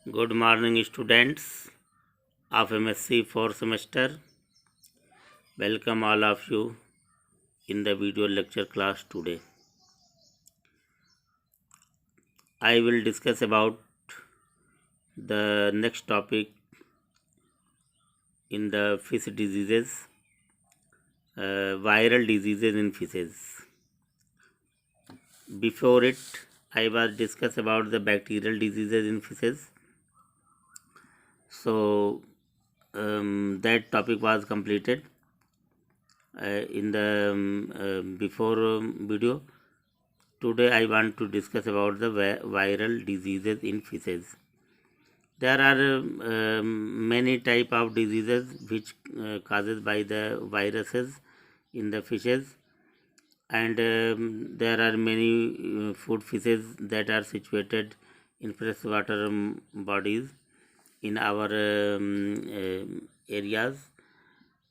Good morning, students of MSc 4th semester. Welcome all of you in the video lecture class today. I will discuss about the next topic in the fish diseases, viral diseases in fishes. Before it, I was discuss about the bacterial diseases in fishes. So that topic was completed in the before video. Today I want to discuss about the viral diseases in fishes. There are many type of diseases which causes by the viruses in the fishes, and there are many food fishes that are situated in freshwater bodies in our areas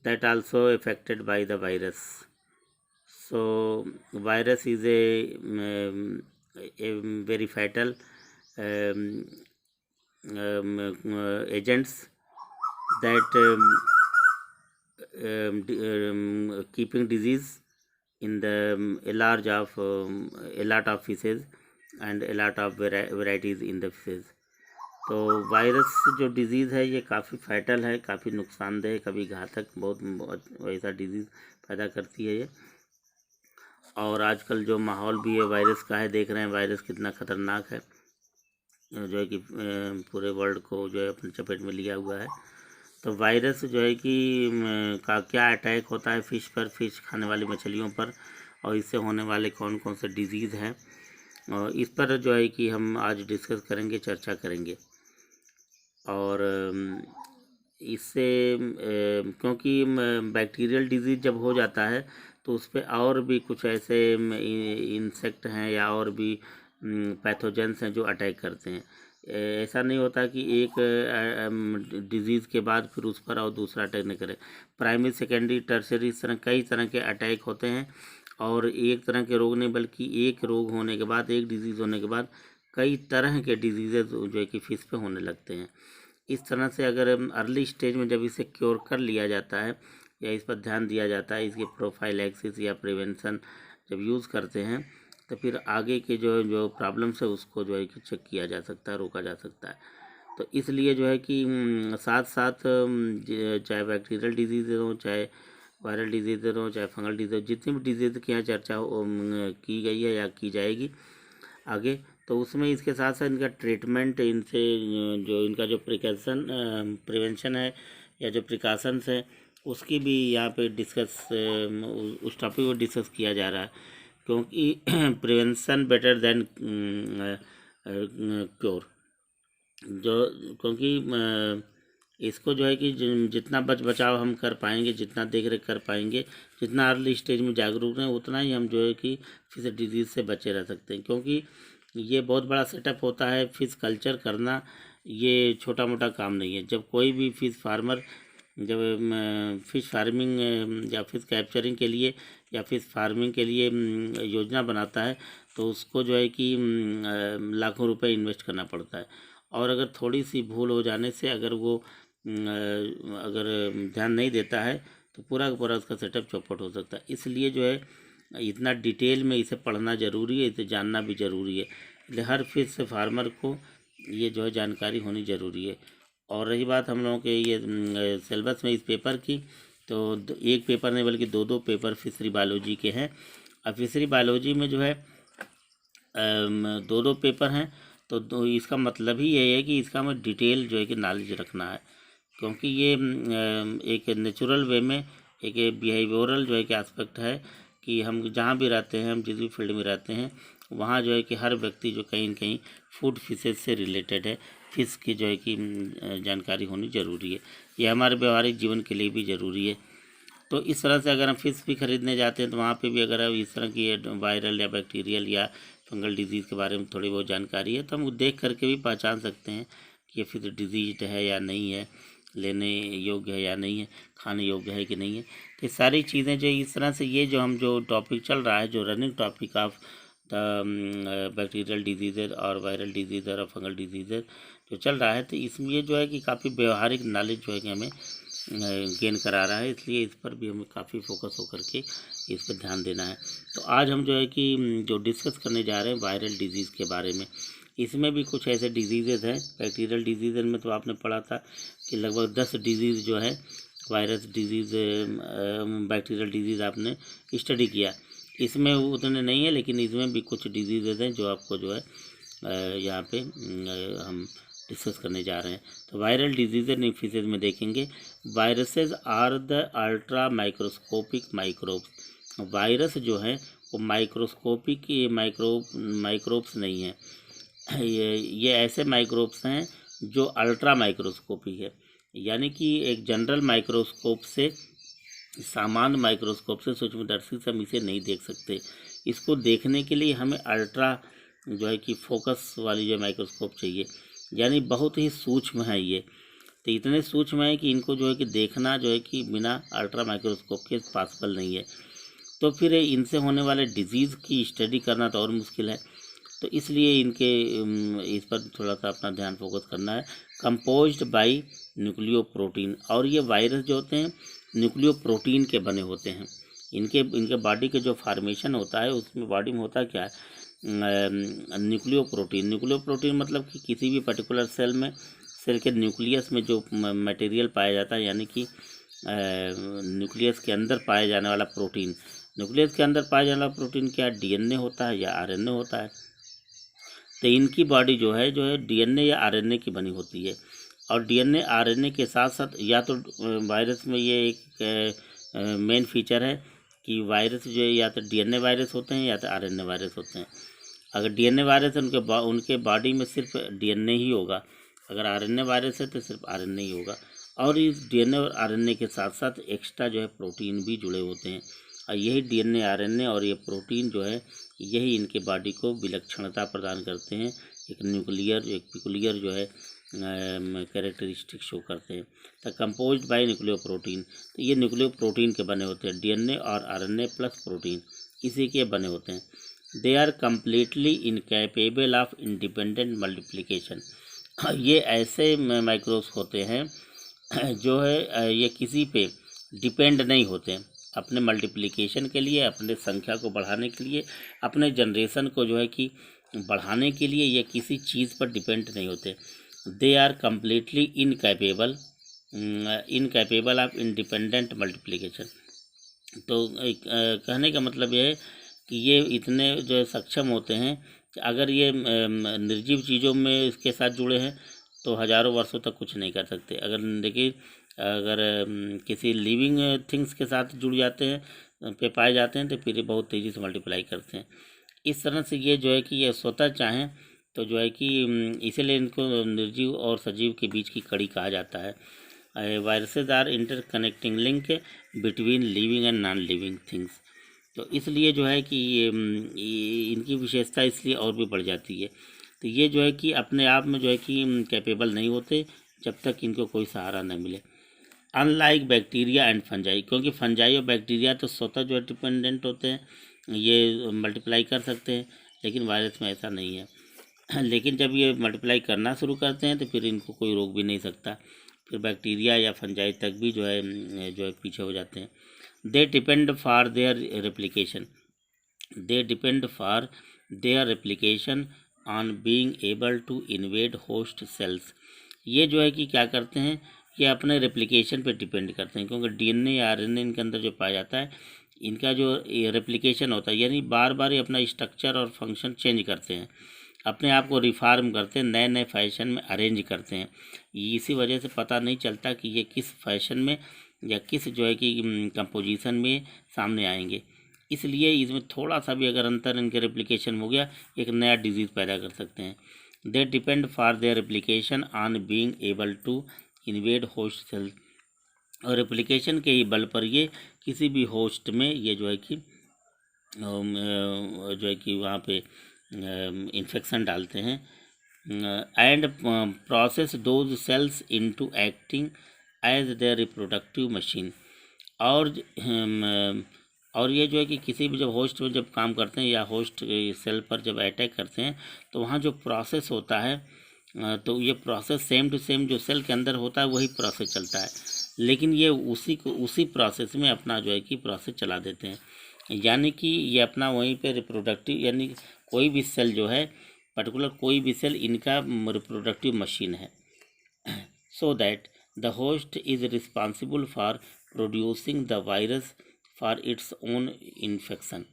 that also affected by the virus. So virus is a very fatal agents that keeping disease in the a lot of fishes and a lot of varieties in the fishes. तो virus जो disease है ये काफ़ी fatal है, काफ़ी नुकसानदेह, कभी घातक, बहुत वैसा डिज़ीज़ पैदा करती है ये। और आजकल जो माहौल भी है वायरस का है, देख रहे हैं वायरस कितना ख़तरनाक है, जो है कि पूरे वर्ल्ड को जो है अपनी चपेट में लिया हुआ है। तो वायरस जो है कि का क्या अटैक होता है फ़िश पर, फ़िश खाने वाली मछलियों पर, और इससे होने वाले कौन कौन से डिज़ीज़ हैं, और इस पर जो है कि हम आज डिस्कस करेंगे, चर्चा करेंगे। और इससे क्योंकि बैक्टीरियल डिजीज़ जब हो जाता है तो उस पर और भी कुछ ऐसे इंसेक्ट हैं या और भी पैथोजेंस हैं जो अटैक करते हैं। ऐसा नहीं होता कि एक डिजीज़ के बाद फिर उस पर और दूसरा अटैक नहीं करे। प्राइमरी, सेकेंडरी, टर्शरी, इस तरह कई तरह के अटैक होते हैं, और एक तरह के रोग नहीं बल्कि एक रोग होने के बाद, एक डिजीज़ होने के बाद कई तरह के डिजीज़ेज जो है कि फिश पे होने लगते हैं। इस तरह से अगर अर्ली स्टेज में जब इसे क्योर कर लिया जाता है या इस पर ध्यान दिया जाता है, इसके प्रोफाइलैक्सिस या प्रिवेंशन जब यूज़ करते हैं, तो फिर आगे के जो प्रॉब्लम्स है उसको जो है कि चेक किया जा सकता है, रोका जा सकता है। तो इसलिए जो है कि साथ साथ चाहे बैक्टीरियल डिजीज़ हो, चाहे वायरल डिजीज़ हो, चाहे फंगल डिजीज़ हो, जितनी भी डिजीज़ की यहाँ चर्चा की गई है या की जाएगी आगे, तो उसमें इसके साथ साथ इनका ट्रीटमेंट, इनसे जो इनका जो प्रिवेंशन है या जो प्रिकॉशंस है उसकी भी यहाँ पे डिस्कस, उस टॉपिक को डिस्कस किया जा रहा है, क्योंकि प्रिवेंशन बेटर देन क्योर। जो क्योंकि इसको जो है कि जितना बचाव हम कर पाएंगे, जितना देख रेख कर पाएंगे, जितना अर्ली स्टेज में जागरूक रहें, उतना ही हम जो है कि फिश डिजीज़ से बचे रह सकते हैं। क्योंकि ये बहुत बड़ा सेटअप होता है, फिश कल्चर करना ये छोटा मोटा काम नहीं है। जब कोई भी फिश फार्मर जब फिश फार्मिंग या फिश कैप्चरिंग के लिए या फिश फार्मिंग के लिए योजना बनाता है, तो उसको जो है कि लाखों रुपए इन्वेस्ट करना पड़ता है, और अगर थोड़ी सी भूल हो जाने से अगर वो अगर ध्यान नहीं देता है तो पूरा का पूरा उसका सेटअप चौपट हो सकता है। इसलिए जो है इतना डिटेल में इसे पढ़ना ज़रूरी है, इसे जानना भी ज़रूरी है। इसलिए हर फिश फार्मर को ये जो है जानकारी होनी ज़रूरी है। और रही बात हम लोगों के ये सिलेबस में इस पेपर की, तो एक पेपर नहीं बल्कि दो पेपर फिशरी बायोलॉजी के हैं। अब फिशरी बायोलॉजी में जो है दो पेपर हैं, तो इसका मतलब ही ये है कि इसका हमें डिटेल जो है कि नॉलेज रखना है, क्योंकि ये एक नेचुरल वे में एक बिहेवियरल जो है कि एस्पेक्ट है कि हम जहाँ भी रहते हैं, हम जिस भी फील्ड में रहते हैं, वहाँ जो है कि हर व्यक्ति जो कहीं न कहीं फूड फिशेज से रिलेटेड है, फिश की जो है कि जानकारी होनी ज़रूरी है। ये हमारे व्यवहारिक जीवन के लिए भी ज़रूरी है। तो इस तरह से अगर हम फिश भी खरीदने जाते हैं तो वहाँ पे भी अगर इस तरह की वायरल या बैक्टीरियल या फंगल डिजीज़ के बारे में थोड़ी बहुत जानकारी है, तो हम देख करके भी पहचान सकते हैं कि ये फिश डिजीज है या नहीं है, लेने योग्य है या नहीं है, खाने योग्य है कि नहीं है। तो ये सारी चीज़ें जो इस तरह से ये जो टॉपिक चल रहा है, जो running topic of bacterial disease और वायरल डिजीज़ और फंगल डिजीज़ जो चल रहा है, तो इसमें ये जो है कि काफ़ी व्यवहारिक नॉलेज जो है कि हमें गेन करा रहा है, इसलिए इस पर भी हमें काफ़ी फोकस होकर के इस पर ध्यान देना है। तो आज हम जो है कि जो डिस्कस करने जा रहे हैं वायरल डिजीज़ के बारे में। इसमें भी कुछ ऐसे डिजीज़ हैं। बैक्टीरियल डिजीज़ में तो आपने पढ़ा था कि लगभग 10 डिजीज़ जो है वायरस डिजीज़, बैक्टीरियल डिजीज़ आपने स्टडी किया। इसमें उतने नहीं है, लेकिन इसमें भी कुछ डिजीज़ हैं जो आपको जो है यहाँ पे हम डिस्कस करने जा रहे हैं। तो वायरल डिजीज़ इन फिशेज में देखेंगे, viruses are the ultra microscopic microbes. Virus जो है वो माइक्रोस्कोपिक माइक्रोब्स नहीं है, ये ऐसे माइक्रोब्स हैं जो अल्ट्रा माइक्रोस्कोपिक है, यानी कि एक जनरल माइक्रोस्कोप से, सामान्य माइक्रोस्कोप से, सूक्ष्मदर्शी से हम इसे नहीं देख सकते। इसको देखने के लिए हमें अल्ट्रा जो है कि फोकस वाली जो माइक्रोस्कोप चाहिए, यानी बहुत ही सूक्ष्म है ये। तो इतने सूक्ष्म है कि इनको जो है कि देखना जो है कि बिना अल्ट्रा माइक्रोस्कोप के पॉसिबल नहीं है। तो फिर इनसे होने वाले डिजीज़ की स्टडी करना तो और मुश्किल है। तो इसलिए इनके इस पर थोड़ा सा अपना ध्यान फोकस करना है। कंपोज्ड बाय न्यूक्लियोप्रोटीन, और ये वायरस जो होते हैं न्यूक्लियोप्रोटीन के बने होते हैं। इनके बॉडी के जो फार्मेशन होता है उसमें बॉडी में होता क्या है, न्यूक्लियोप्रोटीन मतलब कि किसी भी पर्टिकुलर सेल के न्यूक्लियस में जो मटेरियल पाया जाता है, यानी कि न्यूक्लियस के अंदर पाया जाने वाला प्रोटीन। न्यूक्लियस के अंदर पाया जाने वाला प्रोटीन क्या डीएनए होता है या आरएनए होता है। तो इनकी बॉडी जो है डीएनए या आरएनए की बनी होती है। और डीएनए आरएनए के साथ साथ या तो वायरस में ये एक मेन फीचर है कि वायरस जो है या तो डीएनए वायरस होते हैं या तो आरएनए वायरस होते हैं। अगर डीएनए वायरस है उनके बॉडी में सिर्फ डीएनए ही होगा, अगर आरएनए वायरस है तो सिर्फ आरएनए ही होगा। और इस डीएनए और आरएनए के साथ साथ एक्स्ट्रा जो है प्रोटीन भी जुड़े होते हैं, और यही डीएनए आरएनए और ये प्रोटीन जो है यही इनके बॉडी को विलक्षणता प्रदान करते हैं, एक न्यूक्लियर एक पिकुलियर जो है कैरेक्टरिस्टिक शो करते हैं। तो कंपोज्ड बाय न्यूक्लियोप्रोटीन, तो ये न्यूक्लियोप्रोटीन के बने होते हैं, डीएनए और आरएनए प्लस प्रोटीन इसी के बने होते हैं। They are completely incapable of independent multiplication. ये ऐसे माइक्रोब्स होते हैं जो है ये किसी पे डिपेंड नहीं होते अपने मल्टीप्लिकेशन के लिए, अपने संख्या को बढ़ाने के लिए, अपने जनरेशन को जो है कि बढ़ाने के लिए ये किसी चीज़ पर डिपेंड नहीं होते। They are completely incapable of independent multiplication. तो कहने का मतलब यह है कि ये इतने जो है सक्षम होते हैं कि अगर ये निर्जीव चीज़ों में इसके साथ जुड़े हैं तो हज़ारों वर्षों तक कुछ नहीं कर सकते। अगर देखिए, अगर किसी लिविंग थिंग्स के साथ जुड़ जाते हैं पे पाए जाते हैं तो फिर ये बहुत तेज़ी से मल्टीप्लाई करते हैं। इस तरह से ये जो है कि ये स्वतः चाहें तो जो है कि इसीलिए इनको निर्जीव और सजीव के बीच की कड़ी कहा जाता है। Viruses are interconnecting link between living and non living things. तो इसलिए जो है कि ये इनकी विशेषता इसलिए और भी बढ़ जाती है। तो ये जो है कि अपने आप में जो है कि कैपेबल नहीं होते जब तक इनको कोई सहारा न मिले। अनलाइक बैक्टीरिया एंड फंजाई, क्योंकि फंजाई और बैक्टीरिया तो स्वतः जो है डिपेंडेंट होते हैं, ये मल्टीप्लाई कर सकते हैं, लेकिन वायरस में ऐसा नहीं है। लेकिन जब ये मल्टीप्लाई करना शुरू करते हैं तो फिर इनको कोई रोक भी नहीं सकता, फिर बैक्टीरिया या फंजाई तक भी जो है पीछे हो जाते हैं। They depend for their replication on being able to invade host cells. ये जो है कि क्या करते हैं, ये अपने रेप्लिकेशन पे डिपेंड करते हैं, क्योंकि डीएनए या आरएनए इनके अंदर जो पाया जाता है, इनका जो रेप्लिकेशन होता है, यानी बार बार ये अपना स्ट्रक्चर और फंक्शन चेंज करते हैं, अपने आप को रिफॉर्म करते हैं, नए नए फैशन में अरेंज करते हैं। इसी वजह से पता नहीं चलता कि ये किस फैशन में या किस जो है कि कंपोजिशन में सामने आएंगे। इसलिए इसमें थोड़ा सा भी अगर अंतर इनके रेप्लिकेशन हो गया, एक नया डिजीज़ पैदा कर सकते हैं। They depend for their replication on being able to invade host cell, और रेप्लिकेशन के ही बल पर ये किसी भी होस्ट में ये जो है कि वहाँ पे इन्फेक्शन डालते हैं। And process those cells into acting as their reproductive machine, और और ये जो है कि किसी भी जब होस्ट में जब काम करते हैं या होस्ट सेल पर जब अटैक करते हैं तो वहाँ जो प्रोसेस होता है तो ये प्रोसेस सेम टू सेम जो सेल के अंदर होता है वही प्रोसेस चलता है, लेकिन ये उसी प्रोसेस में अपना जो है कि प्रोसेस चला देते हैं, यानी कि ये अपना वहीं पे रिप्रोडक्टिव, यानी कोई भी सेल जो है पर्टिकुलर कोई भी सेल इनका रिप्रोडक्टिव मशीन है। so that the host is responsible for producing the virus for its own infection।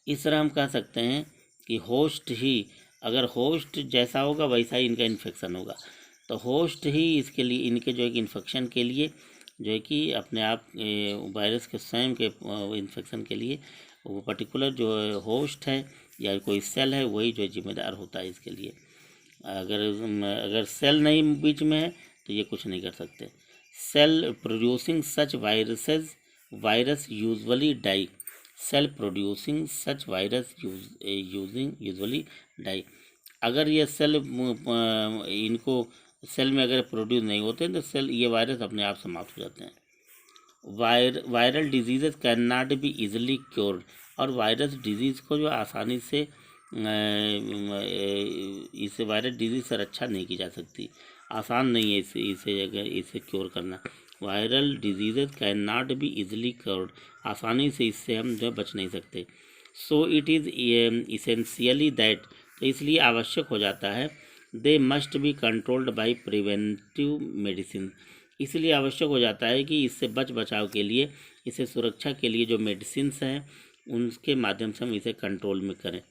इस तरह हम कह सकते हैं कि होस्ट ही, अगर होस्ट जैसा होगा वैसा ही इनका इन्फेक्शन होगा, तो होस्ट ही इसके लिए इनके जो है कि इन्फेक्शन के लिए जो है कि अपने आप वायरस के स्वयं के इन्फेक्शन के लिए वो पर्टिकुलर जो होस्ट है या कोई सेल है वही जो जिम्मेदार होता है इसके लिए। अगर सेल नहीं बीच में है तो ये कुछ नहीं कर सकते। Cell producing such virus usually die. Cell producing such virus usually die. अगर ये सेल इनको सेल में अगर प्रोड्यूस नहीं होते तो सेल ये वायरस अपने आप समाप्त हो जाते हैं। Viral disease can not be easily cured. और वायरस डिजीज़ को जो आसानी से इसे वायरस डिजीज़ से रक्षा नहीं की जा सकती, आसान नहीं है इसे क्योर करना। Viral disease can not be easily cured, आसानी से इससे हम जो बच नहीं सकते। So it is essentially that, तो इसलिए आवश्यक हो जाता है they must be controlled by preventive medicine, इसलिए आवश्यक हो जाता है कि इससे बचाव के लिए, इसे सुरक्षा के लिए जो मेडिसिन्स हैं उनके माध्यम से हम इसे कंट्रोल में करें,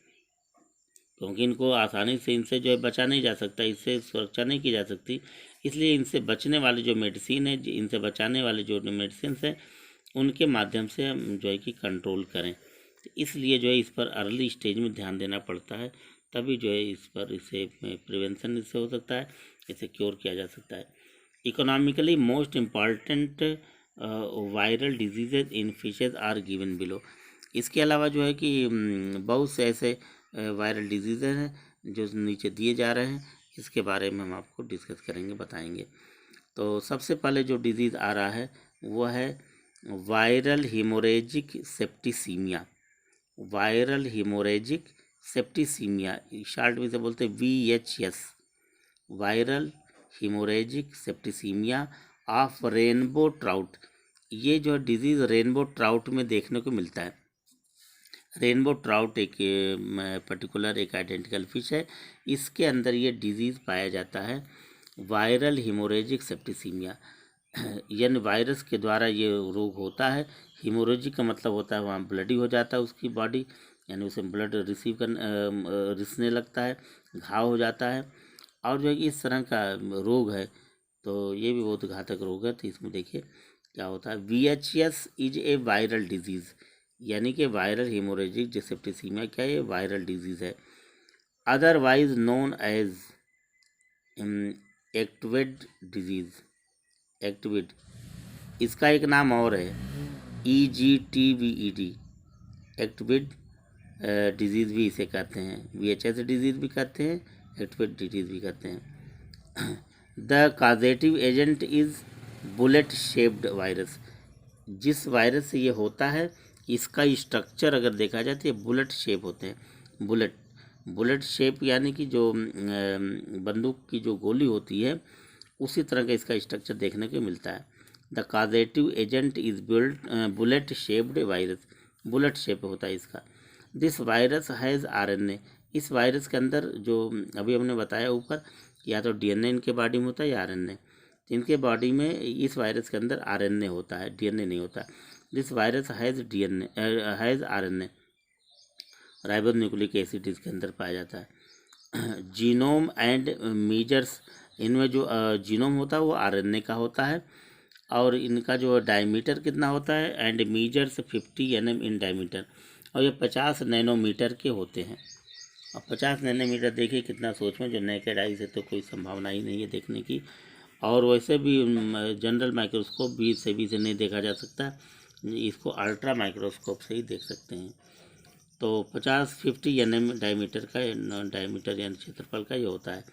क्योंकि इनको आसानी से इनसे जो है बचा नहीं जा सकता, इससे सुरक्षा नहीं की जा सकती, इसलिए इनसे बचने वाले जो मेडिसिन है, इनसे बचाने वाले जो मेडिसिन हैं उनके माध्यम से हम जो है कि कंट्रोल करें। तो इसलिए जो है इस पर अर्ली स्टेज में ध्यान देना पड़ता है, तभी जो है इस पर इसे प्रिवेंशन इससे हो सकता है, इसे क्योर किया जा सकता है। Economically most important viral diseases in fishes are given below. इसके अलावा जो है कि बहुत से ऐसे वायरल डिजीज़ हैं जो नीचे दिए जा रहे हैं, इसके बारे में हम आपको डिस्कस करेंगे, बताएंगे। तो सबसे पहले जो डिजीज़ आ रहा है वो है viral haemorrhagic septicaemia. Viral haemorrhagic septicaemia, short में से बोलते हैं VHS, viral haemorrhagic septicaemia of rainbow trout. ये जो डिजीज़ रेनबो ट्राउट में देखने को मिलता है। रेनबो ट्राउट एक पर्टिकुलर एक आइडेंटिकल फिश है, इसके अंदर ये डिजीज़ पाया जाता है वायरल हीमोरेजिक सेप्टिसीमिया, यानी वायरस के द्वारा ये रोग होता है। हीमोरेजिक का मतलब होता है वहाँ ब्लडी हो जाता है उसकी बॉडी, यानी उसे ब्लड रिसने लगता है, घाव हो जाता है, और जो इस तरह का रोग है, तो ये भी बहुत घातक रोग है। तो इसमें देखिए क्या होता है, VHS is a viral disease, यानी कि वायरल हीमोरेजिक सेप्टिसीमिया क्या है, वायरल डिजीज़ है, अदरवाइज नोन एज एक्टिवेड डिजीज़। एक्टिवेड, इसका एक नाम और है EGTVED, एक्टिवेड डिजीज़ भी इसे कहते हैं, VHS डिजीज़ भी कहते हैं, एक्टिवेड डिजीज़ भी कहते हैं। The causative agent is bullet shaped virus. जिस वायरस से ये होता है इसका स्ट्रक्चर अगर देखा जाए तो ये बुलेट शेप होते हैं। बुलेट शेप यानी कि जो बंदूक की जो गोली होती है उसी तरह का इसका स्ट्रक्चर देखने को मिलता है। The causative agent is bullet shaped virus, bullet shape होता है इसका। दिस वायरस हैज़ RNA, इस वायरस के अंदर जो अभी हमने बताया ऊपर, या तो DNA इनके बॉडी में होता है या RNA, इनके बॉडी में इस वायरस के अंदर RNA होता है, DNA नहीं होता। This virus has RNA, ribo nucleic acid इसके अंदर पाया जाता है। जीनोम एंड मीजर्स, इनमें जो जीनोम होता है वो RNA का होता है, और इनका जो डायमीटर कितना होता है, and measures 50 nm in diameter, और ये 50 नैनोमीटर के होते हैं। अब 50 नैनोमीटर देखिए कितना, सोच में जो नेकेड आई से तो कोई संभावना ही नहीं है देखने की, और वैसे भी जनरल माइक्रोस्कोप भी से नहीं देखा जा सकता, इसको अल्ट्रा माइक्रोस्कोप से ही देख सकते हैं। तो 50 nm डायमीटर का, डायमीटर यानी क्षेत्रफल का ये होता है।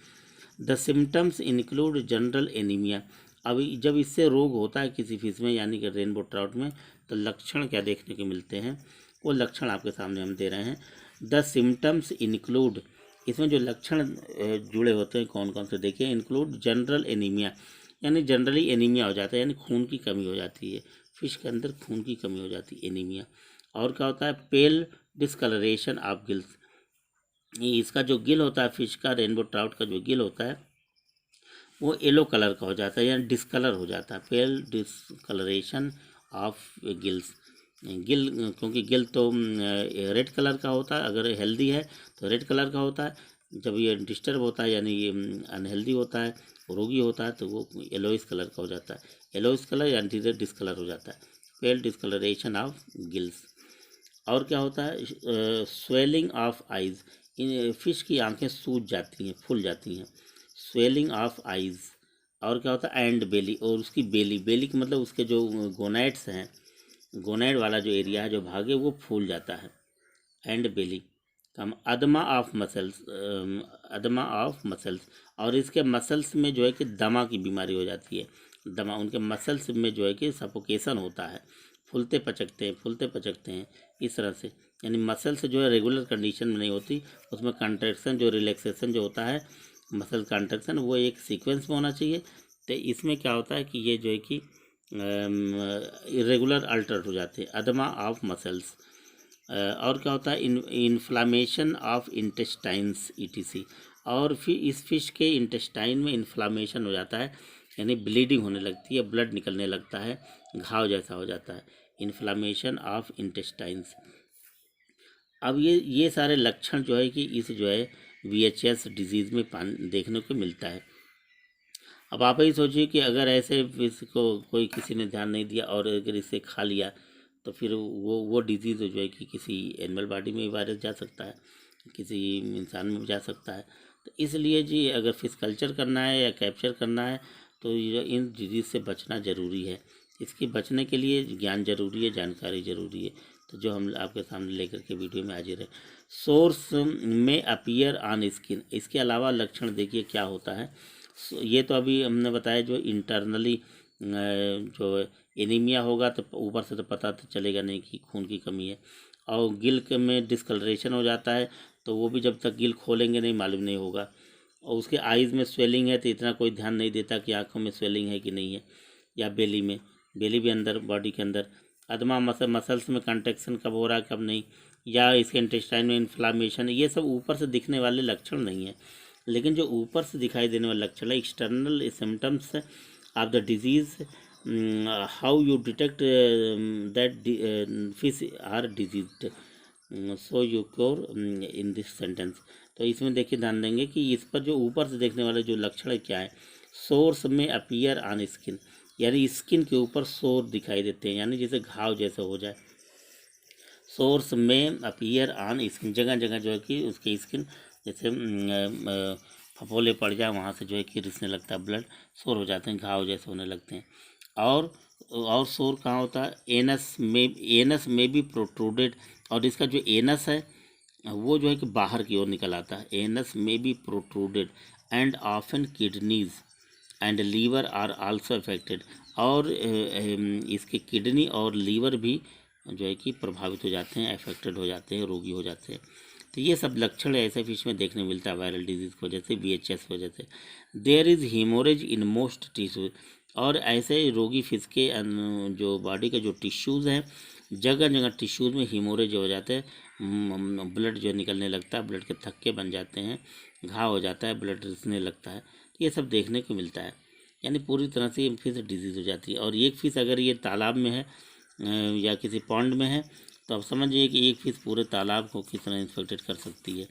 The symptoms include general anaemia, अब जब इससे रोग होता है किसी फिश में यानी कि रेनबो ट्राउट में, तो लक्षण क्या देखने को मिलते हैं, वो लक्षण आपके सामने हम दे रहे हैं। द सिम्टम्स इंक्लूड, इसमें जो लक्षण जुड़े होते हैं कौन कौन से देखिए। इंक्लूड जनरल एनीमिया, यानी जनरली एनीमिया हो जाता है, यानी खून की कमी हो जाती है, फिश के अंदर खून की कमी हो जाती है, एनीमिया। और क्या होता है, पेल डिस्कलरेशन ऑफ गिल्स, इसका जो गिल होता है फिश का, रेनबो ट्राउट का जो गिल होता है वो येलो कलर का हो जाता है, यानी डिस्कलर हो जाता है, पेल डिस्कलरेशन ऑफ गिल्स। गिल, क्योंकि गिल तो रेड कलर का होता है, अगर हेल्दी है तो रेड कलर का होता है, जब ये डिस्टर्ब होता है यानी ये अनहेल्दी होता है, रोगी होता है, तो वो येलोइस कलर का हो जाता है, येलोइस कलर यानी डिस्कलर हो जाता है, पेल डिस्कलरेशन ऑफ गिल्स। और क्या होता है, swelling of eyes, in fish की आंखें सूज जाती हैं, फूल जाती हैं, स्वेलिंग ऑफ आइज़। और क्या होता है, एंड बेली, और उसकी बेली, बेली का मतलब उसके जो गोनाइड्स हैं, गोनाइड वाला जो एरिया है जो भागे वो फूल जाता है, and belly. Come oedema of muscles, oedema of muscles, और इसके मसल्स में जो है कि दमा की बीमारी हो जाती है, दमा, उनके मसल्स में जो है कि सफोकेशन होता है, फूलते पचकते हैं इस तरह से, यानी मसल्स जो है रेगुलर कंडीशन में नहीं होती, उसमें कंट्रैक्शन जो रिलैक्सेशन जो होता है, मसल कंट्रैक्शन, वो एक सीक्वेंस में होना चाहिए। तो इसमें क्या होता है कि ये जो है कि इरेगुलर अल्टर हो जाते हैं, अदमा ऑफ मसल्स। और क्या होता है, इन्फ्लामेशन ऑफ इंटेस्टाइन्स ईटीसी, और फिर इस फिश के इंटेस्टाइन में इन्फ्लामेशन हो जाता है, यानी ब्लीडिंग होने लगती है, ब्लड निकलने लगता है, घाव जैसा हो जाता है, इन्फ्लामेशन ऑफ इंटेस्टाइन्स। अब ये सारे लक्षण जो है कि इस जो है VHS डिजीज़ में देखने को मिलता है। अब आप ही सोचिए कि अगर ऐसे फिश को कोई किसी ने ध्यान नहीं दिया और अगर इसे खा लिया, तो फिर वो डिजीज़ जो है कि किसी एनिमल बॉडी में वायरस जा सकता है, किसी इंसान में भी जा सकता है। तो इसलिए जी अगर फिश कल्चर करना है या कैप्चर करना है तो इन डिजीज़ से बचना ज़रूरी है। इसके बचने के लिए ज्ञान जरूरी है, जानकारी जरूरी है, तो जो हम आपके सामने लेकर के वीडियो में हाजिर है। सोर्स में अपीयर ऑन स्किन, इसके अलावा लक्षण देखिए क्या होता है। ये तो अभी हमने बताया जो इंटरनली जो एनीमिया होगा तो ऊपर से तो पता तो चलेगा नहीं कि खून की कमी है, और गिल में डिस्कलरेशन हो जाता है, तो वो भी जब तक गिल खोलेंगे नहीं मालूम नहीं होगा। और उसके आइज़ में स्वेलिंग है तो इतना कोई ध्यान नहीं देता कि आँखों में स्वेलिंग है कि नहीं है, या बेली में, बेली भी अंदर बॉडी के अंदर, अदमा मसल्स में कंट्रैक्शन कब हो रहा है कब नहीं, या इसके इंटेस्टाइन में इन्फ्लामेशन, ये सब ऊपर से दिखने वाले लक्षण नहीं है। लेकिन जो ऊपर से दिखाई देने वाले लक्षण है, external symptoms of the disease, how you detect that fish are diseased, so you cure in this sentence. तो इसमें देखिए ध्यान देंगे कि इस पर जो ऊपर से देखने वाले जो लक्षण है क्या है। सोर्स में अपीयर ऑन स्किन, यानी स्किन के ऊपर सोर दिखाई देते हैं, यानी जैसे घाव जैसा हो जाए। सोर्स में अपीयर ऑन स्किन, जगह जगह जो है कि उसकी स्किन जैसे फफोले पड़ जाए, वहाँ से जो है कि रिसने लगता है ब्लड, सोर हो जाते हैं, घाव जैसे होने लगते हैं। और सोर कहाँ होता है, एनस में भी प्रोट्रूडेड, और इसका जो एनस है वो जो है कि बाहर की ओर निकल आता है, एनस में भी protruded, and often kidneys and liver are also affected, और इसके किडनी और लीवर भी जो है कि प्रभावित हो जाते हैं, अफेक्टेड हो जाते हैं, रोगी हो जाते हैं। तो ये सब लक्षण ऐसे फिश में देखने मिलता है वायरल डिजीज़ की वजह से, VHS की वजह से। There is haemorrhage in most tissues, और ऐसे रोगी फिश के जो बॉडी के जो टिश्यूज़ हैं, जगह जगह टिश्यूज़ में हीमोरेज हो जाते हैं, ब्लड जो निकलने लगता है, ब्लड के थक्के बन जाते हैं, घाव हो जाता है, ब्लड रिसने लगता है, ये सब देखने को मिलता है। यानी पूरी तरह से ये फिश डिजीज़ हो जाती है। और एक फिश अगर ये तालाब में है या किसी पॉन्ड में है, तो आप समझिए कि एक फिश पूरे तालाब को किस तरह इन्फेक्टेड कर सकती है।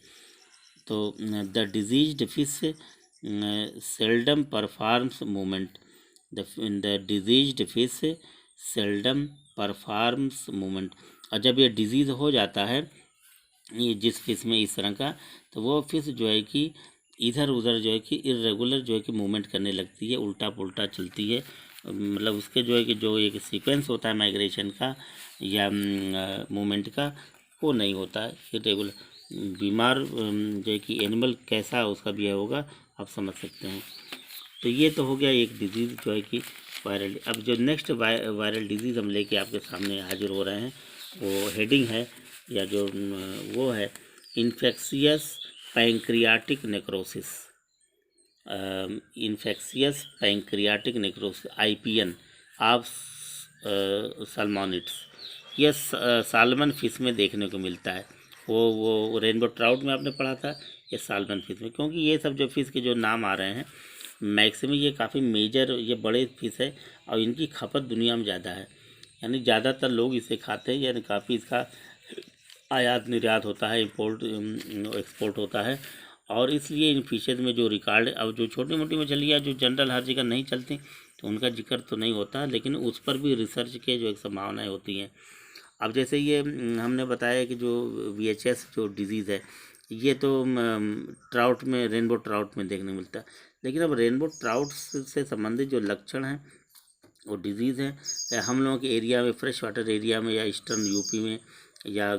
तो the diseased fish seldom performs movement, the diseased fish seldom performs movement, और जब ये डिजीज़ हो जाता है ये जिस फिश में इस तरह का, तो वो फिश जो है कि इधर उधर जो है कि इरेगुलर जो है कि मूवमेंट करने लगती है, उल्टा पुल्टा चलती है, मतलब उसके जो है कि जो एक सीक्वेंस होता है माइग्रेशन का या मूवमेंट का, वो नहीं होता है इरेगुलर। बीमार जो है कि एनिमल कैसा उसका बिहेव होगा आप समझ सकते हैं। तो ये तो हो गया एक डिजीज़ जो है कि वायरल। अब जो नेक्स्ट वायरल डिजीज़ हम लेके आपके सामने हाजिर हो रहे हैं, वो हेडिंग है या जो वो है infectious pancreatic necrosis. Infectious pancreatic necrosis IPN of salmonids. ये साल्मन फिश में देखने को मिलता है। वो रेनबो ट्राउट में आपने पढ़ा था, ये साल्मन फिश में, क्योंकि ये सब जो फिश के जो नाम आ रहे हैं मैक्सिमम ये काफ़ी मेजर, ये बड़े फिश है और इनकी खपत दुनिया में ज़्यादा है, यानी ज़्यादातर लोग इसे खाते हैं, यानी काफ़ी इसका आयात निर्यात होता है, इम्पोर्ट एक्सपोर्ट होता है। और इसलिए इन फिशेज में जो रिकॉर्ड, अब जो छोटी मोटी मछलियाँ जो जनरल हर जगह नहीं चलती तो उनका जिक्र तो नहीं होता, लेकिन उस पर भी रिसर्च के जो एक संभावनाएँ होती हैं। अब जैसे ये हमने बताया कि जो VHS जो डिजीज़ है ये तो ट्राउट में, रेनबो ट्राउट में देखने मिलता है, लेकिन अब रेनबो ट्राउट से संबंधित जो लक्षण हैं वो डिजीज़ है हम लोगों के एरिया में, फ्रेश वाटर एरिया में या ईस्टर्न यूपी में या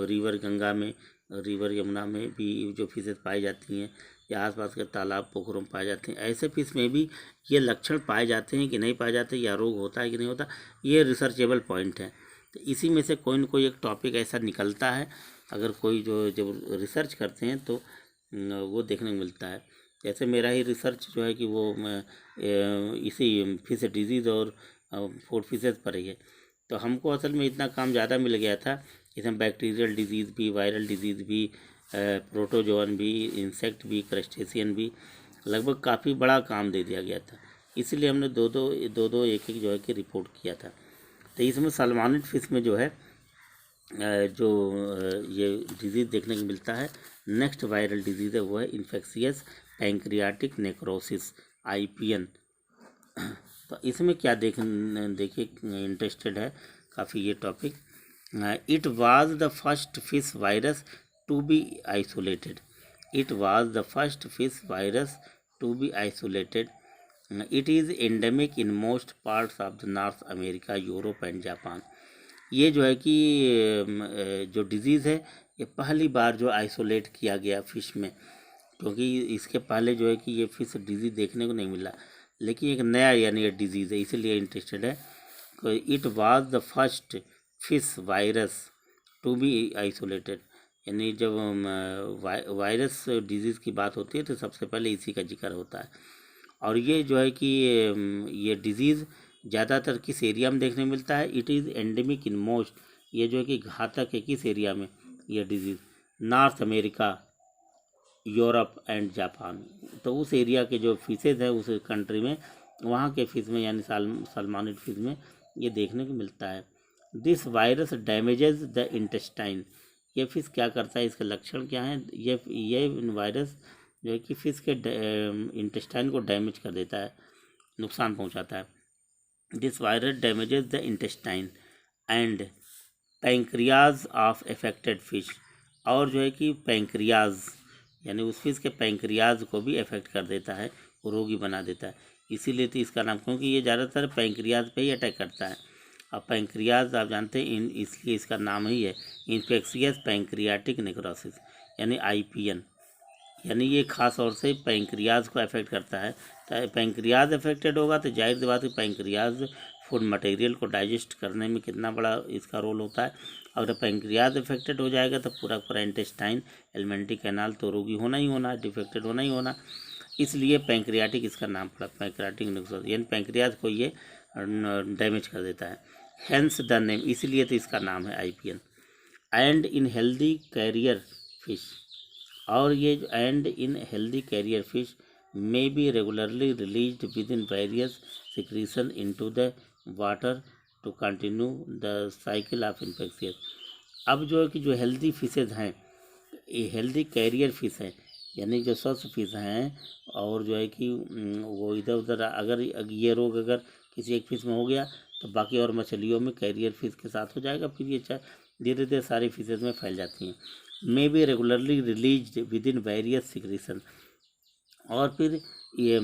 रिवर गंगा में, रिवर यमुना में भी जो फिशेज पाई जाती हैं या आसपास के तालाब पोखरों में पाए जाते हैं, ऐसे फिश में भी ये लक्षण पाए जाते हैं कि नहीं पाए जाते, या रोग होता है कि नहीं होता, ये रिसर्चेबल पॉइंट है। तो इसी में से कोई न कोई एक टॉपिक ऐसा निकलता है, अगर कोई जो जब रिसर्च करते हैं तो वो देखने को मिलता है। जैसे मेरा ही रिसर्च जो है कि वो इसी फिश डिजीज़ और फूड फिशेज पर ही है, तो हमको असल में इतना काम ज़्यादा मिल गया था, इसमें बैक्टीरियल डिजीज़ भी, वायरल डिजीज़ भी, प्रोटोजोअन भी, इंसेक्ट भी, क्रस्टेशियन भी, लगभग काफ़ी बड़ा काम दे दिया गया था। इसलिए हमने दो एक जो है कि रिपोर्ट किया था। तो इसमें सल्मोनिड फिश में जो है ये डिजीज़ देखने को मिलता है। नेक्स्ट वायरल डिजीज़ है वो है इन्फेक्शियस पैंक्रियाटिक नेक्रोसिस IPN। तो इसमें क्या देखिए इंटरेस्टेड है काफ़ी ये topic. It was the first fish virus to be isolated. It was the first fish virus to be isolated. It is endemic in most parts of the North America, Europe and Japan. ये जो है कि जो disease है ये पहली बार जो isolate किया गया फिश में, क्योंकि इसके पहले जो है कि ये फिश डिजीज़ देखने को नहीं मिला, लेकिन एक नया यानी ये डिजीज़ है, इसीलिए इंटरेस्टेड है। It was the first fish virus to be isolated, यानी जब वायरस डिजीज़ की बात होती है तो सबसे पहले इसी का जिक्र होता है। और ये जो है कि ये डिजीज़ ज़्यादातर किस एरिया में देखने को मिलता है, it is endemic in most, ये जो है कि घातक है किस एरिया में ये disease, north America, Europe and Japan. तो उस एरिया के जो फिशेज है उस कंट्री में, वहाँ के फिश में यानी सल्मोनिड फिश में ये देखने को मिलता है। This virus damages the intestine. ये फिश क्या करता है, इसके लक्षण क्या हैं, ये वायरस जो है कि फिश के इंटेस्टाइन को डैमेज कर देता है, नुकसान पहुंचाता है। This virus damages the intestine and pancreas of affected fish. और जो है कि पैंक्रियाज यानी उस फिश के पैंक्रियाज को भी अफेक्ट कर देता है, रोगी बना देता है। इसीलिए तो इसका नाम, क्योंकि ये ज़्यादातर पैंक्रियाज पे ही अटैक करता है। अब पैंक्रियाज आप जानते हैं इसलिए इसका नाम ही है इन्फेक्शियस पैंक्रियाटिक नेक्रोसिस यानी IPN। यानी ये खास तौर से पैंक्रियाज को अफेक्ट करता है। तो पैंक्रियाज अफेक्टेड होगा तो जाहिर सी बात है पैंक्रियाज फूड मटेरियल को डाइजेस्ट करने में कितना बड़ा इसका रोल होता है। अगर पैंक्रियाज अफेक्टेड हो जाएगा तो पूरा पूरा इंटेस्टाइन, एलिमेंट्री कैनाल तो रोगी होना ही होना, डिफेक्टेड होना ही होना। इसलिए पैंक्रियाटिक इसका नाम पड़ा, पैंक्रियाटिक नेक्रोसिस, यानी पैंक्रियाज को ये डैमेज कर देता है। हेंस द नेम, इसलिए तो इसका नाम है IPN। And in healthy carrier fish, और ये and in healthy carrier fish may be regularly released within various secretion into the water to continue the cycle of infection। अब जो है कि जो हेल्दी फिशेज हैं, ये हेल्दी कैरियर फिश हैं, यानी जो स्वस्थ फिश हैं, और जो है कि वो इधर उधर अगर ये रोग अगर किसी एक फिश में हो गया तो बाकी और मछलियों में कैरियर फिश के साथ हो जाएगा, फिर ये धीरे धीरे सारी फिशेज में फैल जाती हैं। May be regularly release with in various secretion, और फिर ये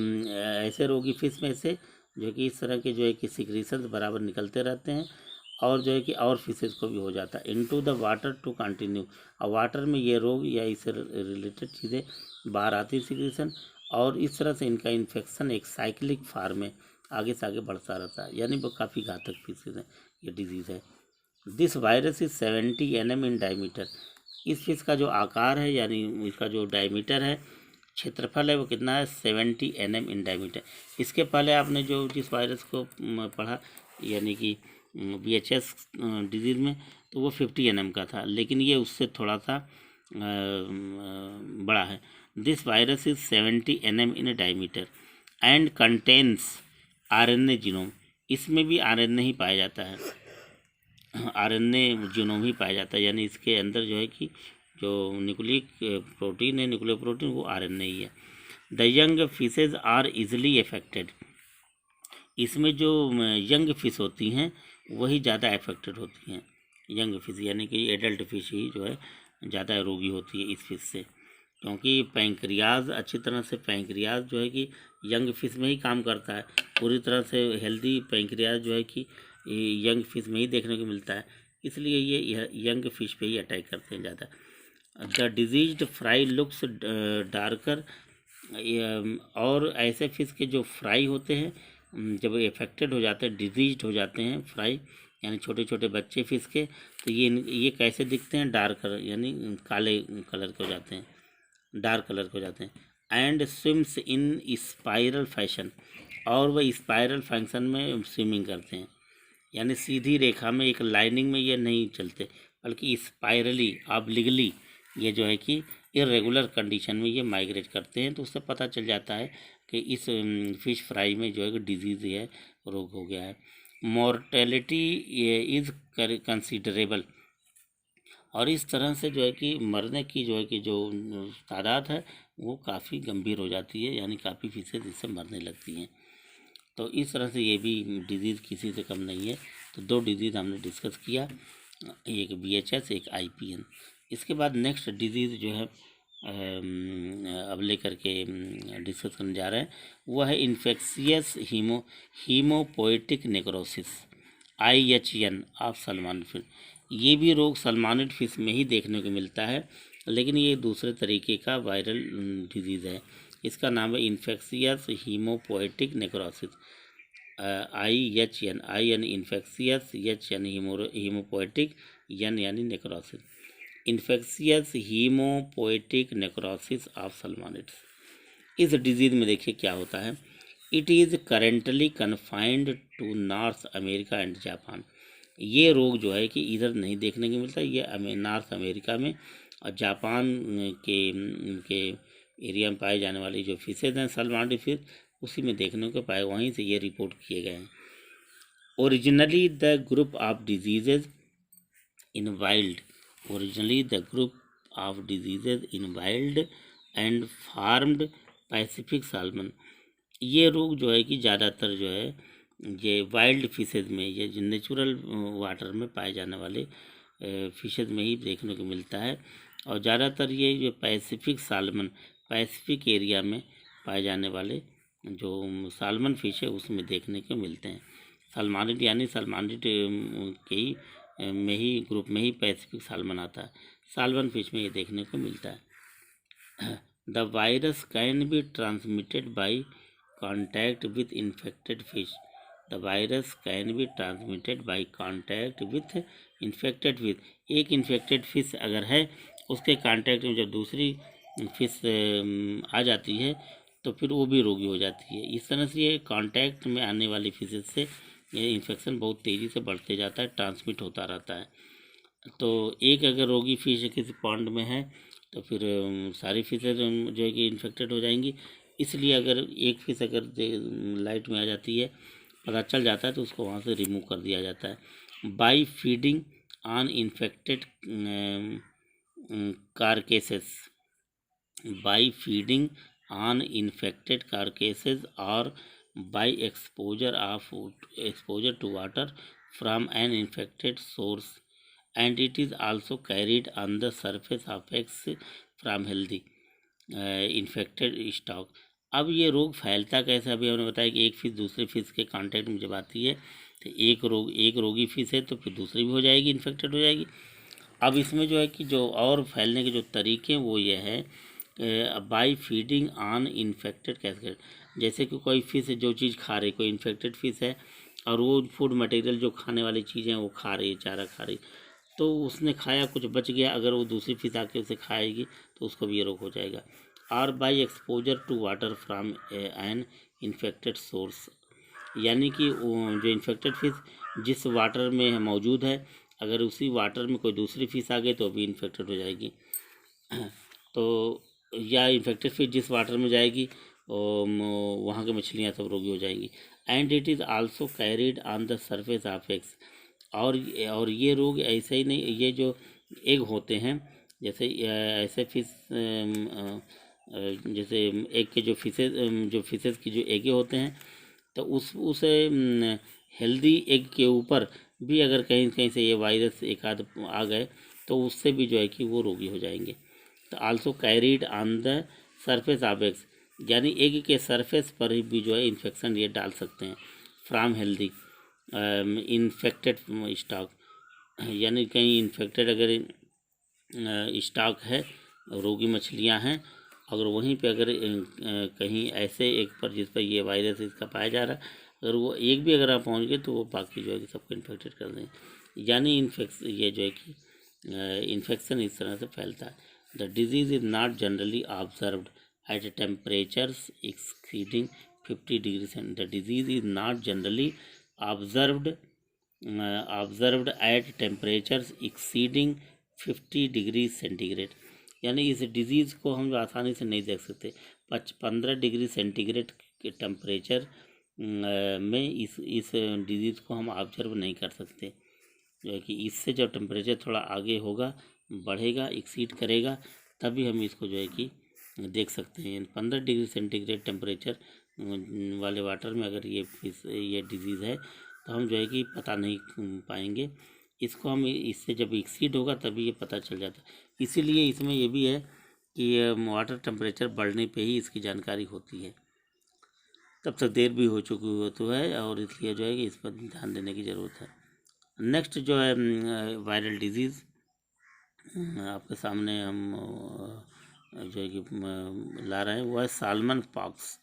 ऐसे रोगी फिश में से जो कि इस तरह के जो है कि सिक्रीशन बराबर निकलते रहते हैं, और जो है कि और फिशेज को भी हो जाता है into the water to continue. और वाटर में ये रोग या इससे रिलेटेड चीज़ें बाहर आती सिक्रीशन, और इस तरह से इनका इन्फेक्शन एक साइक्लिक फॉर्म में आगे से आगे बढ़ता रहता है, यानी वो काफ़ी घातक फिशेज है, ये डिजीज़ है। This virus is 70 nm in diameter. इस फिश का जो आकार है यानी इसका जो डायमीटर है, क्षेत्रफल है, वो कितना है, 70 nm इन डायमीटर। इसके पहले आपने जो जिस वायरस को पढ़ा यानी कि VHS डिजीज़ में, तो वो 50 nm का था, लेकिन ये उससे थोड़ा सा बड़ा है। This virus is 70 nm in diameter and contains RNA genome. इसमें भी RNA ही पाया जाता है, RNA जीनोम ही पाया जाता है, यानी इसके अंदर जो है कि जो न्यूक्लिक प्रोटीन है, न्यूक्लियर प्रोटीन, वो RNA ही है। The young fishes are easily affected. इसमें जो यंग फिश होती हैं वही ज़्यादा अफेक्टेड होती हैं। यंग फिश यानी कि एडल्ट फिश ही जो है ज़्यादा रोगी होती है इस फिश से, क्योंकि पैंक्रियाज अच्छी तरह से, पैंक्रियाज जो है कि यंग फिश में ही काम करता है। पूरी तरह से हेल्दी पैंक्रियाज जो है कि यंग फिश में ही देखने को मिलता है, इसलिए ये यंग फिश पे ही अटैक करते हैं ज़्यादा। The diseased fry looks darker. और ऐसे फिश के जो फ्राई होते हैं, जब इफेक्टेड हो जाते हैं, डिजीज्ड हो जाते हैं, फ्राई यानी छोटे छोटे बच्चे फिश के, तो ये कैसे दिखते हैं, डार्क कलर यानी काले कलर के हो जाते हैं, डार्क कलर के हो जाते हैं। And swims in spiral fashion. और वह स्पाइरल फंक्शन में स्विमिंग करते हैं, यानी सीधी रेखा में, एक लाइनिंग में ये नहीं चलते, बल्कि स्पाइरली, ऑब्लिकली ये जो है कि इरेगुलर कंडीशन में ये माइग्रेट करते हैं। तो उससे पता चल जाता है कि इस फिश फ्राई में जो है कि डिजीज़ है, रोग हो गया है। Mortality is considerable. और इस तरह से जो है कि मरने की जो है कि जो तादाद है वो काफ़ी गंभीर हो जाती है, यानी काफ़ी फिशेज इससे मरने लगती हैं। तो इस तरह से ये भी डिजीज़ किसी से कम नहीं है। तो दो डिजीज़ हमने डिस्कस किया, एक VHS, एक IPN। इसके बाद नेक्स्ट डिजीज़ जो है अब लेकर के डिस्कस करने जा रहे हैं, वो है infectious haematopoietic necrosis, IHN of salmon fish. ये भी रोग सलमानिड फिश में ही देखने को मिलता है, लेकिन ये दूसरे तरीके का वायरल डिजीज़ है। इसका नाम है infectious haematopoietic necrosis, IHN। I यानी इन्फेक्शियस, H यानी हीमोपोएटिक, N यानी necrosis. Infectious haematopoietic necrosis of salmonids. इस डिजीज़ में देखिए क्या होता है। It is currently confined to North America and Japan. ये रोग जो है कि इधर नहीं देखने को मिलता, ये नॉर्थ अमेरिका में और जापान के एरिया में पाए जाने वाली जो फिशेज हैं, सलमानिड फिश, उसी में देखने को पाए, वहीं से ये रिपोर्ट किए गए हैं। Originally the group of diseases in wild, originally the group of diseases in wild and farmed Pacific salmon. ये रोग जो है कि ज़्यादातर जो है ये वाइल्ड फिशेज में, ये जो नेचुरल वाटर में पाए जाने वाले फिशेज में ही देखने को मिलता है। और ज़्यादातर ये जो पैसिफिक साल्मन, पैसिफिक एरिया में पाए जाने वाले जो साल्मन फिश है उसमें देखने को मिलते हैं। सलमानिड यानी सलमानिड के ही में ही ग्रुप में ही पैसिफिक साल्मन आता है, साल्मन फिश में ये देखने को मिलता है। The virus can be transmitted by contact with infected fish. The virus can be transmitted by contact with infected fish. एक इन्फेक्टेड फिश अगर है, उसके कॉन्टैक्ट में जब दूसरी फिश आ जाती है तो फिर वो भी रोगी हो जाती है। इस तरह से ये कांटेक्ट में आने वाली फिशेज से ये इन्फेक्शन बहुत तेज़ी से बढ़ते जाता है, ट्रांसमिट होता रहता है। तो एक अगर रोगी फिश किसी पॉन्ड में है तो फिर सारी फिशेज जो है कि इन्फेक्टेड हो जाएंगी। इसलिए अगर एक फिश अगर लाइट में आ जाती है, पता चल जाता है, तो उसको वहाँ से रिमूव कर दिया जाता है। By feeding on infected carcasses, by feeding on infected carcasses or by exposure to water from an infected source, and it is also carried on the surface of eggs from healthy infected stock। अब ये रोग फैलता कैसे, अभी हमने बताया कि एक फिश दूसरे फिश के कांटेक्ट में जब आती है तो एक रोगी फिश है तो फिर दूसरी भी हो जाएगी, इन्फेक्टेड हो जाएगी। अब इसमें जो है कि जो और फैलने के जो तरीके हैं वो ये है by feeding on infected cascade. जैसे कि कोई फिश जो चीज़ खा रही, कोई इन्फेक्टेड फिश है और वो फूड मटेरियल जो खाने वाली चीज़ें वो खा रही है, चारा खा रही, तो उसने खाया, कुछ बच गया, अगर वो दूसरी फिश आके उसे खाएगी तो उसको भी ये रोग हो जाएगा। और by exposure to water from an infected source, यानी कि जो इन्फेक्टेड फिश जिस वाटर में मौजूद है, अगर उसी वाटर में कोई दूसरी फिश आ गई तो भी इन्फेक्टेड हो जाएगी। तो या इन्फेक्टेड फिश जिस वाटर में जाएगी वहाँ की मछलियाँ सब रोगी हो जाएंगी। And it is also carried on the surface of eggs. और ये रोग ऐसे ही नहीं, ये जो एग होते हैं, जैसे ऐसे फिश जैसे एग के जो फिशेस की जो एगे होते हैं, तो उस हेल्दी एग के ऊपर भी अगर कहीं कहीं से ये वायरस एक आध आ गए तो उससे भी जो है कि वो रोगी हो जाएंगे। तो also carried on the surface of eggs, यानी एग के सरफेस पर भी जो है इन्फेक्शन ये डाल सकते हैं फ्राम हेल्दी इन्फेक्टेड स्टॉक, यानी कहीं इन्फेक्टेड अगर स्टॉक है, रोगी मछलियां हैं, अगर वहीं पे अगर कहीं ऐसे एक पर जिस पर ये वायरस इसका पाया जा रहा है, अगर वो एक भी अगर आप पहुँच गए तो वो बाकी जो है कि सबको इन्फेक्टेड कर देंगे। यानी ये जो है कि इन्फेक्शन इस तरह से फैलता है। The disease is not generally observed eight temperatures exceeding 50 degree centigrade. The disease is not generally observed eight temperatures exceeding 50 degree centigrade, यानी इस डिज़ीज़ को हम आसानी से नहीं देख सकते। 15 डिग्री सेंटीग्रेड के टेम्परेचर में इस डिज़ीज़ को हम ऑब्जर्व नहीं कर सकते, जो है कि इससे जब टेम्परेचर थोड़ा आगे होगा, बढ़ेगा, एक्सीड करेगा, तभी हम इसको जो है कि देख सकते हैं। 15 डिग्री सेंटीग्रेड टेम्परेचर वाले वाटर में अगर ये डिज़ीज़ है तो हम जो है कि पता नहीं पाएंगे इसको। हम इससे जब एक्सीड होगा तभी ये पता चल जाता है। इसीलिए इसमें ये भी है कि वाटर टेम्परेचर बढ़ने पे ही इसकी जानकारी होती है। तब तक देर भी हो चुकी हो तो है, और इसलिए जो है कि इस पर ध्यान देने की ज़रूरत है। नेक्स्ट जो है वायरल डिजीज़ आपके सामने हम जो है कि ला रहे हैं, वो है सालमन पॉक्स।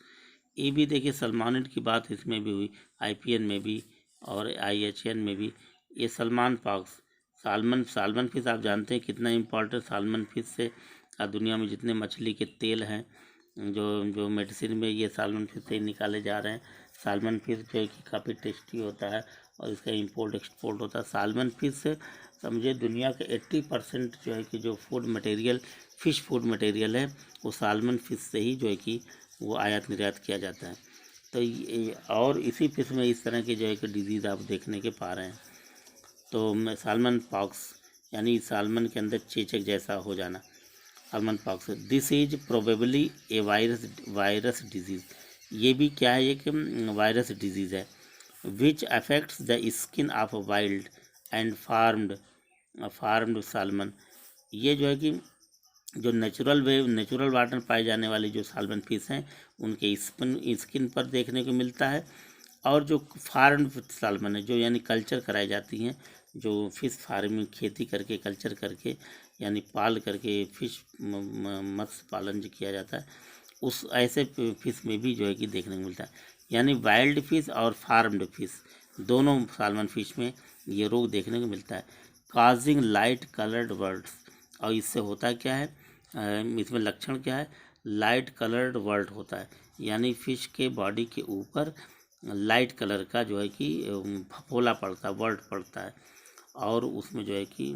ये भी देखिए सलमानिड की बात इसमें भी हुई, IPN में भी और IHN में भी। ये सलमान पॉक्स, सालमन फिश आप जानते हैं कितना इम्पोर्टेंट सालमन फिश से दुनिया में जितने मछली के तेल हैं जो मेडिसिन में ये सालमन फिश से ही निकाले जा रहे हैं। सालमन फिश जो है कि काफ़ी टेस्टी होता है और इसका इंपोर्ट एक्सपोर्ट होता है। सालमन फिश से समझे दुनिया के 80% जो है कि जो फिश फूड मटेरियल है वो सालमन फिश से ही जो है कि वो आयात निर्यात किया जाता है। तो और इसी फिश में इस तरह के जो है कि डिजीज़ आप देखने के पा रहे हैं। तो सालमन पॉक्स यानी सालमन के अंदर चेचक जैसा हो जाना, salmon pox. This is probably A virus disease. ये भी क्या है, एक वायरस डिजीज़ है। Which affects the skin of wild and farmed salmon. ये जो है कि जो नेचुरल वाटर पाए जाने वाली जो सालमन फिश हैं उनके स्किन पर देखने को मिलता है, और जो फार्म सालमन है जो यानी कल्चर कराई जाती हैं, जो फिश फार्मिंग खेती करके कल्चर करके यानी पाल करके फिश मत्स्य पालन जो किया जाता है, उस ऐसे फिश में भी जो है कि देखने को मिलता है। यानी वाइल्ड फिश और फार्म्ड फिश दोनों सालमन फिश में ये रोग देखने को मिलता है। काजिंग लाइट कलर्ड वर्ड्स, और इससे होता क्या है, इसमें लक्षण क्या है, लाइट कलर्ड वर्ड होता है, यानी फिश के बॉडी के ऊपर लाइट कलर का जो है कि फफोला पड़ता है, वर्ड पड़ता है, और उसमें जो है कि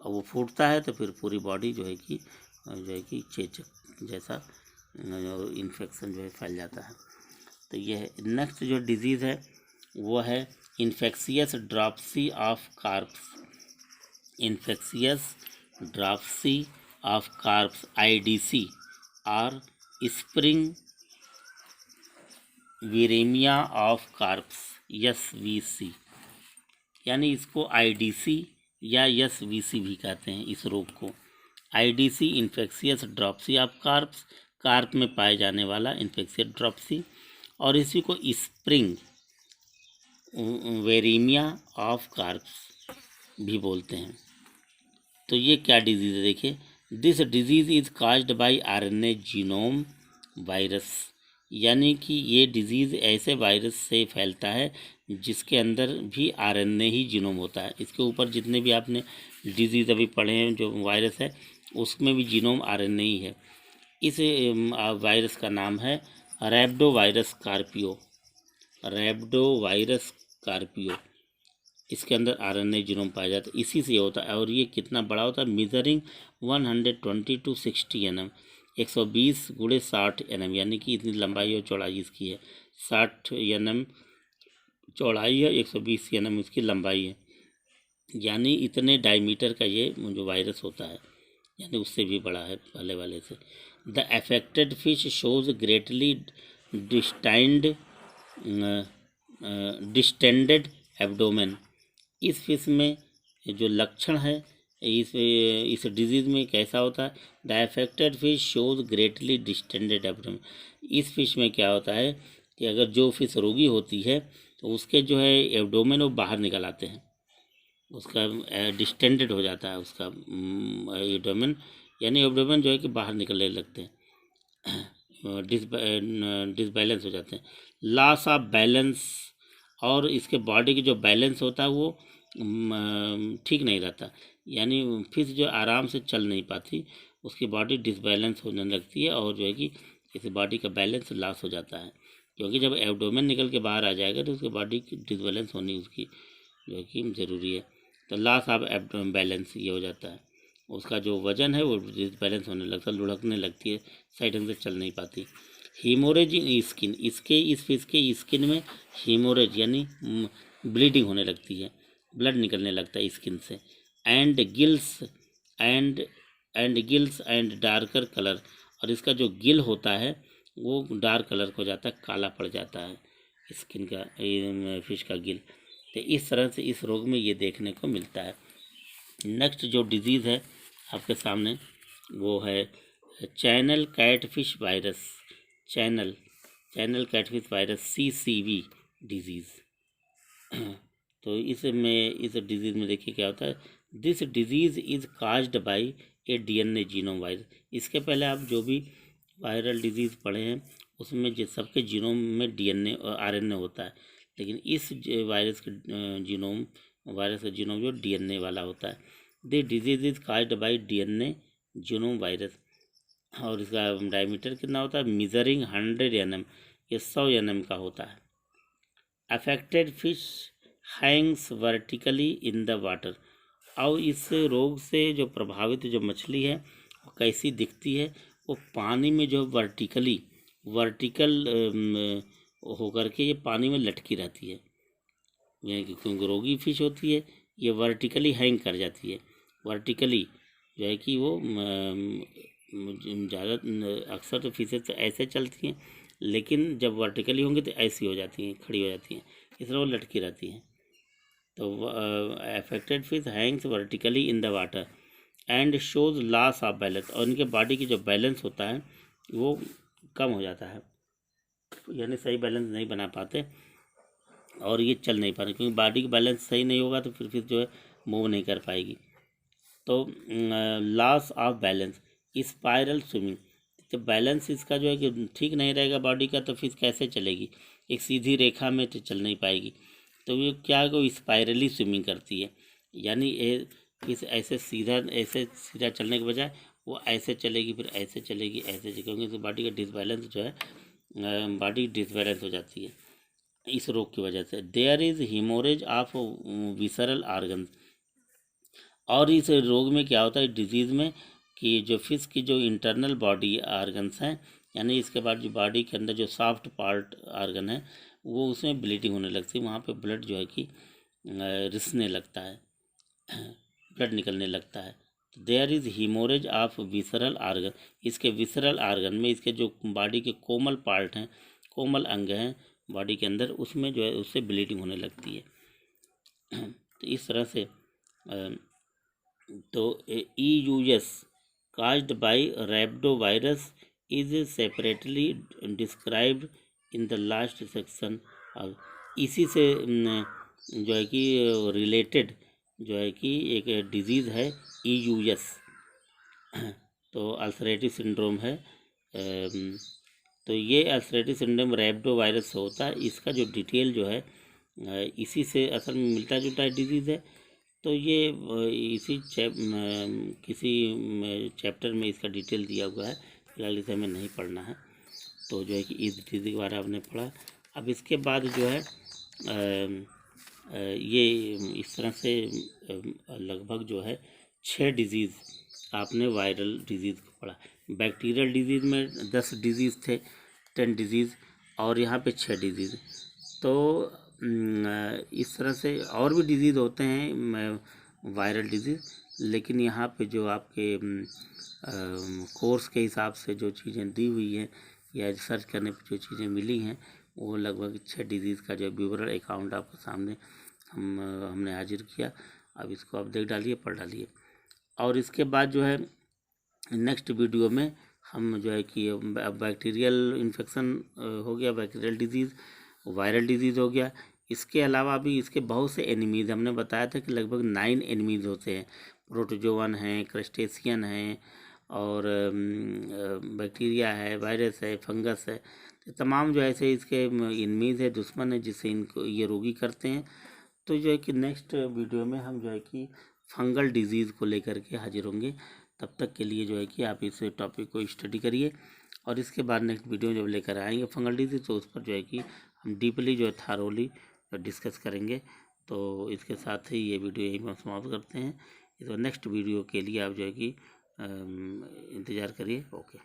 वो फूटता है तो फिर पूरी बॉडी जो है कि चेचक जैसा इन्फेक्शन जो है फैल जाता है। तो यह नेक्स्ट जो डिजीज़ है वो है infectious dropsy of carps. Infectious dropsy of carps IDC और स्प्रिंग वीरेमिया ऑफ कार्प्स SVC, यानी इसको IDC या SVC भी कहते हैं इस रोग को। IDC infectious dropsy of carps, carp में पाए जाने वाला इन्फेक्शियस ड्रॉप्सी, और इसी को स्प्रिंग वेरेमिया ऑफ कार्प्स भी बोलते हैं। तो ये क्या डिजीज़ है देखिए, this disease is caused by RNA genome virus, यानी कि ये डिजीज़ ऐसे वायरस से फैलता है जिसके अंदर भी आरएनए ही जीनोम होता है। इसके ऊपर जितने भी आपने डिजीज़ अभी पढ़े हैं जो वायरस है उसमें भी जीनोम आरएनए ही है। इस वायरस का नाम है रैप्डो वायरस कार्पियो, रैप्डो वायरस कार्पियो। इसके अंदर आरएनए जीनोम पाया जाता है, इसी से होता है। और ये कितना बड़ा होता है, मेजरिंग 120 to 60 nm, 120 गुणे 60 nm, यानी कि इतनी लंबाई और चौड़ाई इसकी है। 60 nm चौड़ाई है, 120 nm इसकी लंबाई है, यानी इतने डायमीटर का ये जो वायरस होता है, यानी उससे भी बड़ा है पहले वाले से। The affected fish shows greatly distend distended abdomen. इस फिश में जो लक्षण है इस डिजीज़ में कैसा होता है, the affected fish shows greatly distended abdomen. इस फिश में क्या होता है कि अगर जो फिश रोगी होती है तो उसके जो है एब्डोमेन वो बाहर निकल आते हैं, उसका डिस्टेंडेड हो जाता है उसका एब्डोमेन, यानी एब्डोमेन जो है कि बाहर निकलने लगते हैं, डिसबैलेंस हो जाते हैं। लॉस ऑफ बैलेंस, और इसके बॉडी की जो बैलेंस होता है वो ठीक नहीं रहता, यानी फिश जो आराम से चल नहीं पाती, उसकी बॉडी डिसबैलेंस होने लगती है और जो है कि इस बॉडी का बैलेंस लॉस हो जाता है, क्योंकि जब एब्डोमेन निकल के बाहर आ जाएगा तो उसकी बॉडी की डिसबैलेंस होनी उसकी जो है कि ज़रूरी है। तो लॉस ऑफ एब्डोमेन बैलेंस ये हो जाता है, उसका जो वजन है वो डिसबैलेंस होने लगता है, लुढ़कने लगती है, सही ढंग से चल नहीं पाती। हीमोरेज इन स्किन, इसके इस फिश के स्किन में हीमोरेज यानी ब्लीडिंग होने लगती है, ब्लड निकलने लगता है स्किन से। And gills and gills and darker colour, और इसका जो गिल होता है वो डार्क कलर को जाता है, काला पड़ जाता है स्किन का, फिश का गिल। तो इस तरह से इस रोग में ये देखने को मिलता है। नेक्स्ट जो डिजीज़ है आपके सामने वो है channel catfish virus, channel catfish virus CCV disease. तो इस डिजीज़ में देखिए क्या होता है, this disease is caused by A DNA genome virus. इसके पहले आप जो भी वायरल डिजीज़ पढ़े हैं उसमें जो सबके जीनोम में DNA और RNA होता है, लेकिन इस वायरस का जीनोम जो DNA वाला होता है। The disease is caused by DNA genome virus, और इसका डायमीटर कितना होता है, मेजरिंग 100 nm, ये 100 nm का होता है। Affected fish Hanks vertically in the water, और इस रोग से जो प्रभावित जो मछली है वो कैसी दिखती है, वो पानी में जो वर्टिकल होकर के ये पानी में लटकी रहती है, यानी कि क्योंकि रोगी फिश होती है ये वर्टिकली हैंग कर जाती है, वर्टिकली जो है कि वो ज़्यादा अक्सर तो फिशेज तो ऐसे चलती हैं, लेकिन जब वर्टिकली होंगी तो ऐसी हो जाती हैं, खड़ी हो जाती हैं, इस तरह वो लटकी रहती हैं। तो affected fish Hanks vertically in the water and shows loss of balance, और इनके बॉडी की जो बैलेंस होता है वो कम हो जाता है, यानी सही बैलेंस नहीं बना पाते और ये चल नहीं पा रहे, क्योंकि बॉडी की बैलेंस सही नहीं होगा तो फिर जो है मूव नहीं कर पाएगी। तो loss of balance, spiral swimming, तो बैलेंस इसका जो है कि ठीक नहीं रहेगा बॉडी का तो फिर कैसे चलेगी, एक सीधी रेखा में तो चल नहीं पाएगी, तो ये क्या है वो स्पाइरली स्विमिंग करती है, यानी इस ऐसे सीधा चलने के बजाय वो ऐसे चलेगी, फिर ऐसे चलेगी, ऐसे चलेगी, क्योंकि तो बॉडी का डिसबैलेंस जो है, बॉडी डिसबैलेंस हो जाती है इस रोग की वजह से। There is haemorrhage of visceral organ, और इस रोग में क्या होता है डिजीज़ में कि जो फिश की जो इंटरनल बॉडी आर्गन्स हैं, यानी इसके बाद जो बॉडी के अंदर जो सॉफ्ट पार्ट आर्गन है वो उसमें ब्लीडिंग होने लगती है, वहाँ पे ब्लड जो है कि रिसने लगता है, ब्लड निकलने लगता है। There is haemorrhage of visceral organ, इसके विसरल आर्गन में इसके जो बॉडी के कोमल पार्ट हैं, कोमल अंग हैं बॉडी के अंदर, उसमें जो है उससे ब्लीडिंग होने लगती है। तो इस तरह से तो EUS caused by rhabdovirus is separately described in the last section of, इसी से जो है कि रिलेटेड जो है कि एक डिजीज़ है EUS, तो अल्सरेटिव सिंड्रोम है। तो ये अल्सरेटिव सिंड्रोम रैबिडो वायरस से होता है। इसका जो डिटेल जो है इसी से असल में मिलता जुलता डिजीज़ है। तो ये इसी किसी चैप्टर में इसका डिटेल दिया हुआ है, फिलहाल इसे हमें नहीं पढ़ना है। तो जो है कि इस डिजीज़ के बारे में आपने पढ़ा। अब इसके बाद जो है ये इस तरह से लगभग जो है 6 डिजीज़ आपने वायरल डिजीज़ को पढ़ा। बैक्टीरियल डिजीज़ में 10 डिजीज़ थे, 10 डिजीज़, और यहाँ पे 6 डिजीज़। तो इस तरह से और भी डिजीज़ होते हैं वायरल डिजीज़, लेकिन यहाँ पे जो आपके कोर्स के हिसाब से जो चीज़ें दी हुई हैं या रिसर्च करने पर जो चीज़ें मिली हैं, वो लगभग 6 डिजीज़ का जो विवरण अकाउंट आपके सामने हमने हाजिर किया। अब इसको आप देख डालिए, पढ़ डालिए। और इसके बाद जो है नेक्स्ट वीडियो में हम जो है कि बैक्टीरियल इन्फेक्शन हो गया, बैक्टीरियल डिजीज़, वायरल डिजीज़ हो गया। इसके अलावा भी इसके बहुत से एनिमीज़ हमने बताया था कि लगभग 9 एनिमीज़ होते हैं। प्रोटोजोवन हैं, क्रस्टेशियन हैं, और बैक्टीरिया है, वायरस है, फंगस है। तो तमाम जो ऐसे इसके एनिमीज़ है, दुश्मन है, जिससे इनको ये रोगी करते हैं। तो जो है कि नेक्स्ट वीडियो में हम जो है कि फंगल डिजीज़ को लेकर के हाजिर होंगे। तब तक के लिए जो है कि आप इस टॉपिक को स्टडी करिए, और इसके बाद नेक्स्ट वीडियो जब लेकर आएंगे फंगल डिजीज़, तो उस पर जो है कि हम डीपली जो है थारोली डिस्कस करेंगे। तो इसके साथ ही ये वीडियो यहीं पर समाप्त करते हैं। तो नेक्स्ट वीडियो के लिए आप जो है कि इंतज़ार करिए। ओके।